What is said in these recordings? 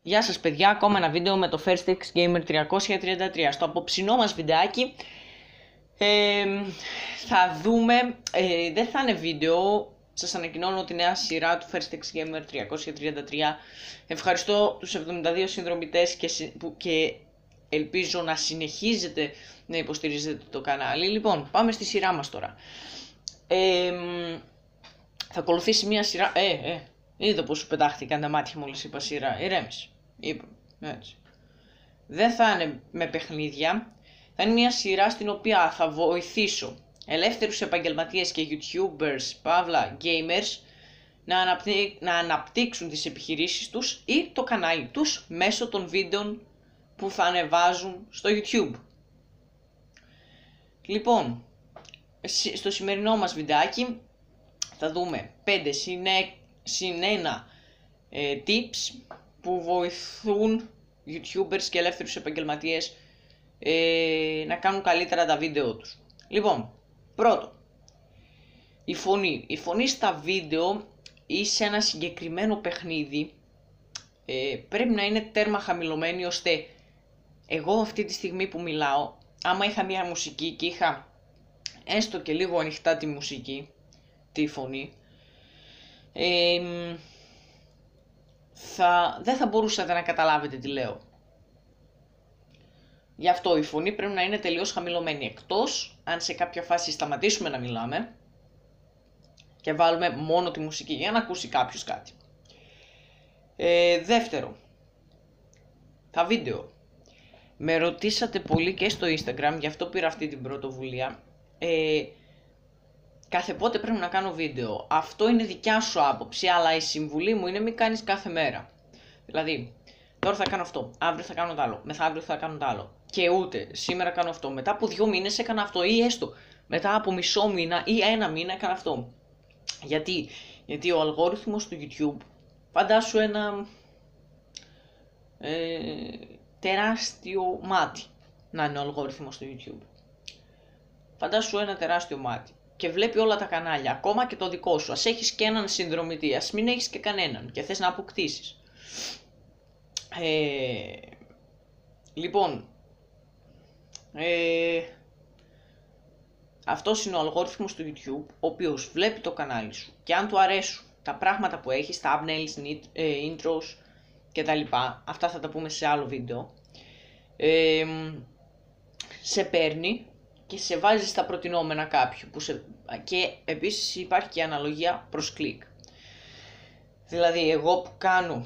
Γεια σας παιδιά, ακόμα ένα βίντεο με το First X Gamer 333. Στο απόψινό μας βιντεάκι θα δούμε, δεν θα είναι βίντεο, σας ανακοινώνω τη νέα σειρά του First X Gamer 333. Ευχαριστώ τους 72 συνδρομητές και ελπίζω να συνεχίζετε να υποστηρίζετε το κανάλι. Λοιπόν, πάμε στη σειρά μας τώρα. Θα ακολουθήσει μια σειρά. Είδα πως σου πετάχτηκαν τα μάτια μόλις είπα σειρά. Ηρέμησε. Είπα. Έτσι. Δεν θα είναι με παιχνίδια. Θα είναι μια σειρά στην οποία θα βοηθήσω ελεύθερους επαγγελματίες και YouTubers, παύλα gamers, να αναπτύξουν τις επιχειρήσεις τους ή το κανάλι τους μέσω των βίντεων που θα ανεβάζουν στο YouTube. Λοιπόν, στο σημερινό μας βιντεάκι θα δούμε 5 συν 1 tips που βοηθούν YouTubers και ελεύθερους επαγγελματίες να κάνουν καλύτερα τα βίντεο τους. Λοιπόν, πρώτο, η φωνή. Η φωνή στα βίντεο ή σε ένα συγκεκριμένο παιχνίδι πρέπει να είναι τέρμα χαμηλωμένη, ώστε εγώ αυτή τη στιγμή που μιλάω, άμα είχα μια μουσική και είχα έστω και λίγο ανοιχτά τη μουσική, τη φωνή, δεν θα μπορούσατε να καταλάβετε τι λέω. Γι' αυτό η φωνή πρέπει να είναι τελείως χαμηλωμένη, εκτός αν σε κάποια φάση σταματήσουμε να μιλάμε και βάλουμε μόνο τη μουσική για να ακούσει κάποιος κάτι. Δεύτερο, τα βίντεο. Με ρωτήσατε πολύ και στο Instagram, γι' αυτό πήρα αυτή την πρωτοβουλία. Κάθε πότε πρέπει να κάνω βίντεο. Αυτό είναι δικιά σου άποψη, αλλά η συμβουλή μου είναι μην κάνεις κάθε μέρα. Δηλαδή, τώρα θα κάνω αυτό, αύριο θα κάνω το άλλο, μεθαύριο θα κάνω το άλλο. Και ούτε σήμερα κάνω αυτό, μετά από 2 μήνες έκανα αυτό, ή έστω μετά από μισό μήνα ή 1 μήνα έκανα αυτό. Γιατί ο αλγόριθμος του YouTube, φαντάσου ένα τεράστιο μάτι να είναι ο αλγόριθμος του YouTube. Φαντάσου ένα τεράστιο μάτι και βλέπει όλα τα κανάλια, ακόμα και το δικό σου. Ας έχεις και έναν συνδρομητή, ας μην έχεις και κανέναν και θες να αποκτήσεις. Λοιπόν, αυτός είναι ο αλγόριθμος του YouTube, ο οποίος βλέπει το κανάλι σου και αν του αρέσουν τα πράγματα που έχεις, thumbnails, intros και τα λοιπά, αυτά θα τα πούμε σε άλλο βίντεο, σε παίρνει και σε βάζει στα προτινόμενα κάποιου. Και επίσης υπάρχει και αναλογία προς κλικ. Δηλαδή εγώ που κάνω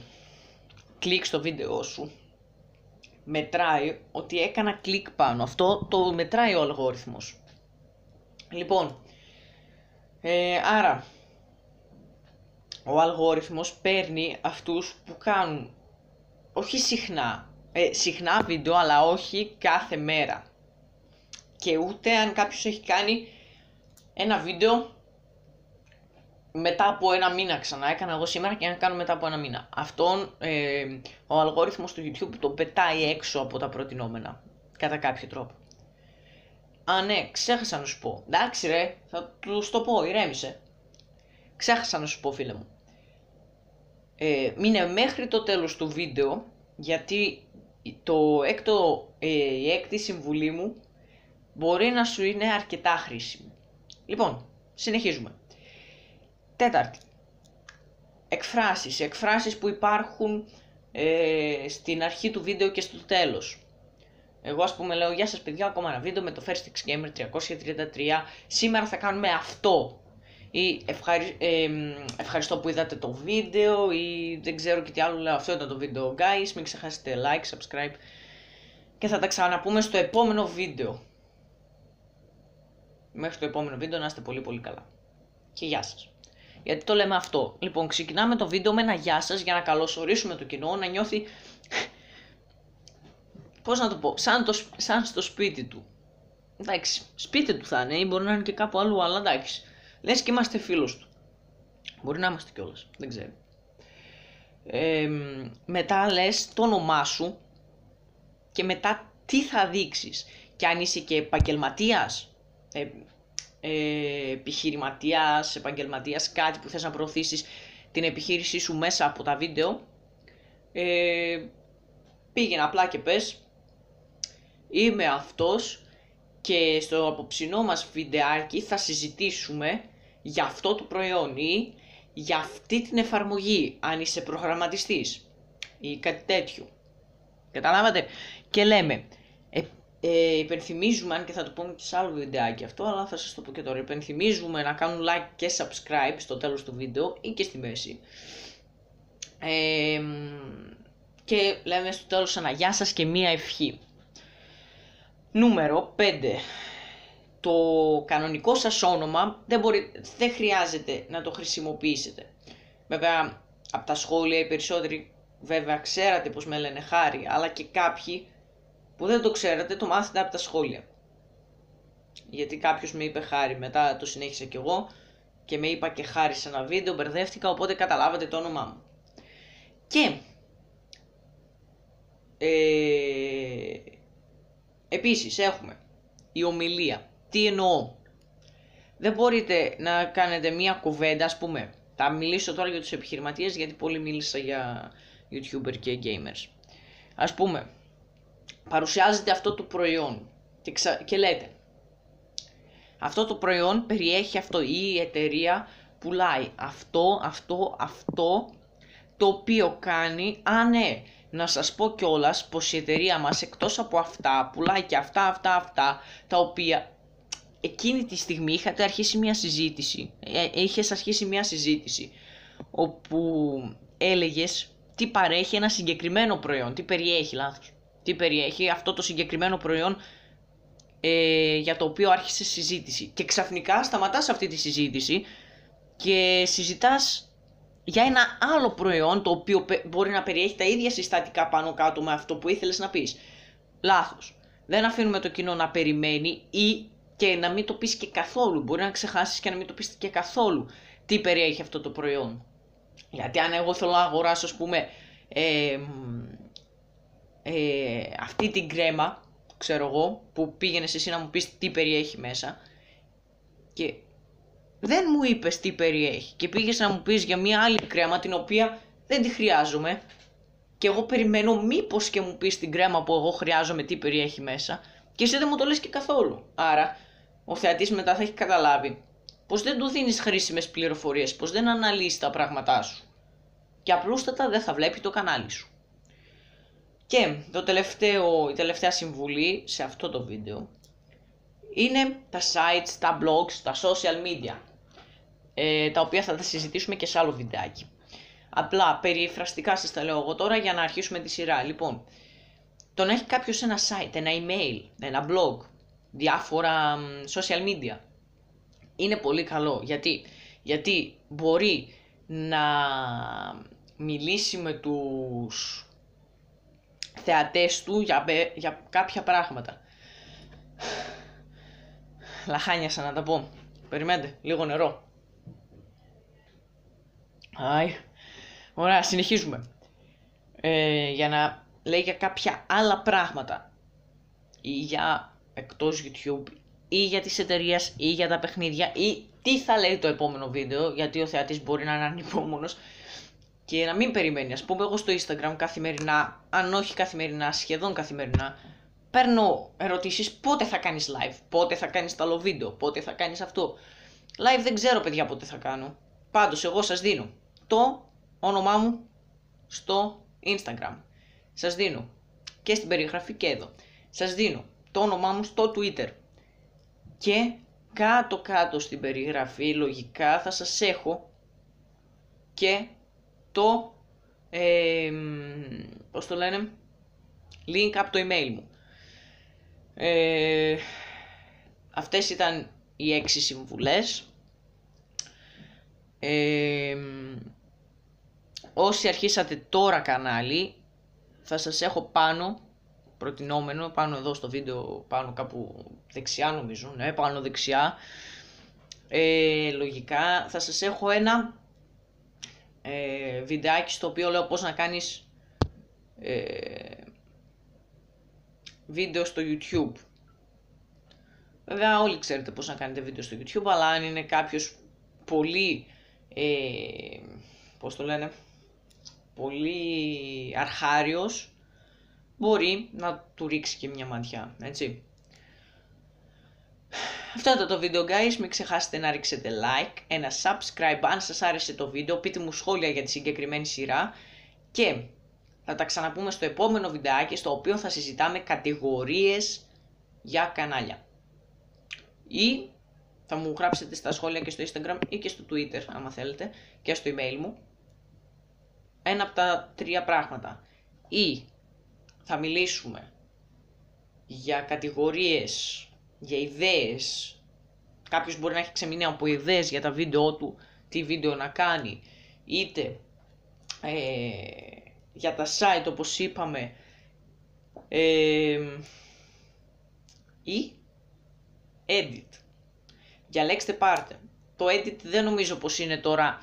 κλικ στο βίντεο σου, μετράει ότι έκανα κλικ πάνω. Αυτό το μετράει ο αλγόριθμος. Λοιπόν, άρα ο αλγόριθμος παίρνει αυτούς που κάνουν όχι συχνά βίντεο, αλλά όχι κάθε μέρα. Και ούτε αν κάποιος έχει κάνει ένα βίντεο μετά από 1 μήνα ξανά. Έκανα εγώ σήμερα και να κάνω μετά από 1 μήνα. Αυτόν ο αλγόριθμος του YouTube τον πετάει έξω από τα προτινόμενα. Κατά κάποιο τρόπο. Α, ναι, ξέχασα να σου πω. Εντάξει ρε, θα του το πω, ηρέμησε. Ξέχασα να σου πω, φίλε μου. Μείνε μέχρι το τέλος του βίντεο, γιατί η έκτη συμβουλή μου μπορεί να σου είναι αρκετά χρήσιμη. Λοιπόν, συνεχίζουμε. Τέταρτη, εκφράσεις που υπάρχουν στην αρχή του βίντεο και στο τέλος. Εγώ ας πούμε λέω, γεια σας παιδιά, ακόμα ένα βίντεο με το First X Gamer 333. Σήμερα θα κάνουμε αυτό. Ή ευχαριστώ που είδατε το βίντεο, ή δεν ξέρω και τι άλλο λέω, αυτό ήταν το βίντεο guys. Μην ξεχάσετε like, subscribe και θα τα ξαναπούμε στο επόμενο βίντεο. Μέχρι το επόμενο βίντεο να είστε πολύ πολύ καλά. Και γεια σας. Γιατί το λέμε αυτό. Λοιπόν, ξεκινάμε το βίντεο με ένα γεια σας για να καλωσορίσουμε το κοινό, να νιώθει, πώς να το πω, σαν στο σπίτι του. Εντάξει, σπίτι του θα είναι ή μπορεί να είναι και κάπου αλλού, αλλά εντάξει. Λες και είμαστε φίλος του. Μπορεί να είμαστε κιόλας, δεν ξέρω. Μετά λες το όνομά σου και μετά τι θα δείξεις. Και αν είσαι και επαγγελματίας, επαγγελματίας, κάτι που θες να προωθήσεις την επιχείρησή σου μέσα από τα βίντεο, Πήγαινε απλά και πες είμαι αυτός και στο απόψινό μας βιντεάκι θα συζητήσουμε για αυτό το προϊόν ή για αυτή την εφαρμογή, αν είσαι προγραμματιστής ή κάτι τέτοιο. Καταλάβατε? Και λέμε, υπενθυμίζουμε, αν και θα το πούμε και σε άλλο βιντεάκι αυτό, αλλά θα σας το πω και τώρα, υπενθυμίζουμε να κάνουν like και subscribe στο τέλος του βίντεο ή και στη μέση. Και λέμε στο τέλος ένα γεια σας και μία ευχή. Νούμερο 5. Το κανονικό σας όνομα δεν χρειάζεται να το χρησιμοποιήσετε. Βέβαια, από τα σχόλια οι περισσότεροι βέβαια ξέρατε πως με λένε Χάρη, αλλά και κάποιοι που δεν το ξέρατε το μάθετε από τα σχόλια. Γιατί κάποιος με είπε Χάρη, μετά το συνέχισα κι εγώ και με είπα και Χάρη σε ένα βίντεο, μπερδεύτηκα, οπότε καταλάβατε το όνομά μου. Και επίσης έχουμε η ομιλία. Τι εννοώ? Δεν μπορείτε να κάνετε μία κουβέντα, ας πούμε, θα μιλήσω τώρα για τους επιχειρηματίες γιατί πολύ μίλησα για YouTuber και gamers. Ας πούμε, παρουσιάζετε αυτό το προϊόν και λέτε αυτό το προϊόν περιέχει αυτό, ή η εταιρεία πουλάει αυτό το οποίο κάνει, ναι, να σας πω κιόλας πως η εταιρεία μας εκτός από αυτά πουλάει και αυτά τα οποία εκείνη τη στιγμή είχες αρχίσει μια συζήτηση όπου έλεγες τι παρέχει ένα συγκεκριμένο προϊόν, τι περιέχει αυτό το συγκεκριμένο προϊόν για το οποίο άρχισε συζήτηση και ξαφνικά σταματάς αυτή τη συζήτηση και συζητάς για ένα άλλο προϊόν το οποίο μπορεί να περιέχει τα ίδια συστατικά πάνω κάτω με αυτό που ήθελες να πεις. Λάθος. Δεν αφήνουμε το κοινό να περιμένει ή και να μην το πεις και καθόλου. Μπορεί να ξεχάσεις και να μην το πεις και καθόλου τι περιέχει αυτό το προϊόν. Γιατί αν εγώ θέλω να αγοράσω, ας πούμε, αυτή την κρέμα, ξέρω εγώ, που πήγαινες εσύ να μου πεις τι περιέχει μέσα και δεν μου είπες τι περιέχει και πήγες να μου πεις για μια άλλη κρέμα την οποία δεν τη χρειάζομαι και εγώ περιμένω μήπως και μου πεις την κρέμα που εγώ χρειάζομαι τι περιέχει μέσα και εσύ δεν μου το λες και καθόλου. Άρα ο θεατής μετά θα έχει καταλάβει πως δεν του δίνεις χρήσιμες πληροφορίες, πως δεν αναλύεις τα πράγματά σου και απλούστατα δεν θα βλέπει το κανάλι σου. Και η τελευταία συμβουλή σε αυτό το βίντεο είναι τα sites, τα blogs, τα social media, τα οποία θα τα συζητήσουμε και σε άλλο βιντεάκι. Απλά περιφραστικά σας τα λέω εγώ τώρα για να αρχίσουμε τη σειρά. Λοιπόν, το να έχει κάποιος ένα site, ένα email, ένα blog, διάφορα social media είναι πολύ καλό. Γιατί μπορεί να μιλήσει με τους θεατές του για κάποια πράγματα. Λαχάνιασα να τα πω. Περιμένετε, λίγο νερό. Ωραία, συνεχίζουμε. Για να λέει για κάποια άλλα πράγματα ή για εκτός YouTube ή για τις εταιρείες ή για τα παιχνίδια ή τι θα λέει το επόμενο βίντεο, γιατί ο θεατής μπορεί να είναι ανυπόμονος και να μην περιμένει. Ας πούμε, εγώ στο Instagram καθημερινά, αν όχι καθημερινά, σχεδόν καθημερινά, παίρνω ερωτήσεις πότε θα κάνεις live, πότε θα κάνεις το άλλο βίντεο, πότε θα κάνεις αυτό. Live δεν ξέρω, παιδιά, πότε θα κάνω. Πάντως εγώ σας δίνω το όνομά μου στο Instagram. Σας δίνω και στην περιγραφή και εδώ. Σας δίνω το όνομά μου στο Twitter. Και κάτω στην περιγραφή λογικά θα σας έχω και το πώς το λένε, link από το email μου. Αυτές ήταν οι 6 συμβουλές. Όσοι αρχίσατε τώρα κανάλι, θα σας έχω προτινόμενο, πάνω εδώ στο βίντεο, πάνω κάπου δεξιά νομίζω, ναι, πάνω δεξιά, λογικά θα σας έχω ένα βιντεάκι στο οποίο λέω πώς να κάνεις βίντεο στο YouTube. Βέβαια όλοι ξέρετε πώς να κάνετε βίντεο στο YouTube, αλλά αν είναι κάποιος πολύ, πώς το λένε, πολύ αρχάριος, μπορεί να του ρίξει και μια ματιά, έτσι. Αυτό ήταν το βίντεο guys, μην ξεχάσετε να ρίξετε like, ένα subscribe αν σας άρεσε το βίντεο, πείτε μου σχόλια για τη συγκεκριμένη σειρά και θα τα ξαναπούμε στο επόμενο βιντεάκι, στο οποίο θα συζητάμε κατηγορίες για κανάλια. Ή θα μου γράψετε στα σχόλια και στο Instagram ή και στο Twitter άμα θέλετε και στο email μου ένα από τα 3 πράγματα. Ή θα μιλήσουμε για κατηγορίες, για ιδέες, κάποιος μπορεί να έχει ξεμείνει από ιδέες για τα βίντεο του, τι βίντεο να κάνει, είτε για τα site όπως είπαμε, ή edit. Διαλέξτε πάρτε. Το edit δεν νομίζω πως είναι τώρα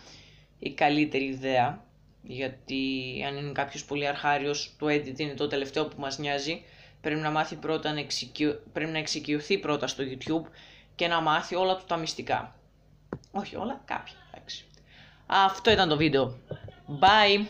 η καλύτερη ιδέα, γιατί αν είναι κάποιος πολύ αρχάριος, το edit είναι το τελευταίο που μας νοιάζει. Πρέπει να μάθει πρώτα πρέπει να εξοικειωθεί πρώτα στο YouTube και να μάθει όλα του τα μυστικά. Όχι όλα, κάποια. Αυτό ήταν το βίντεο. Bye!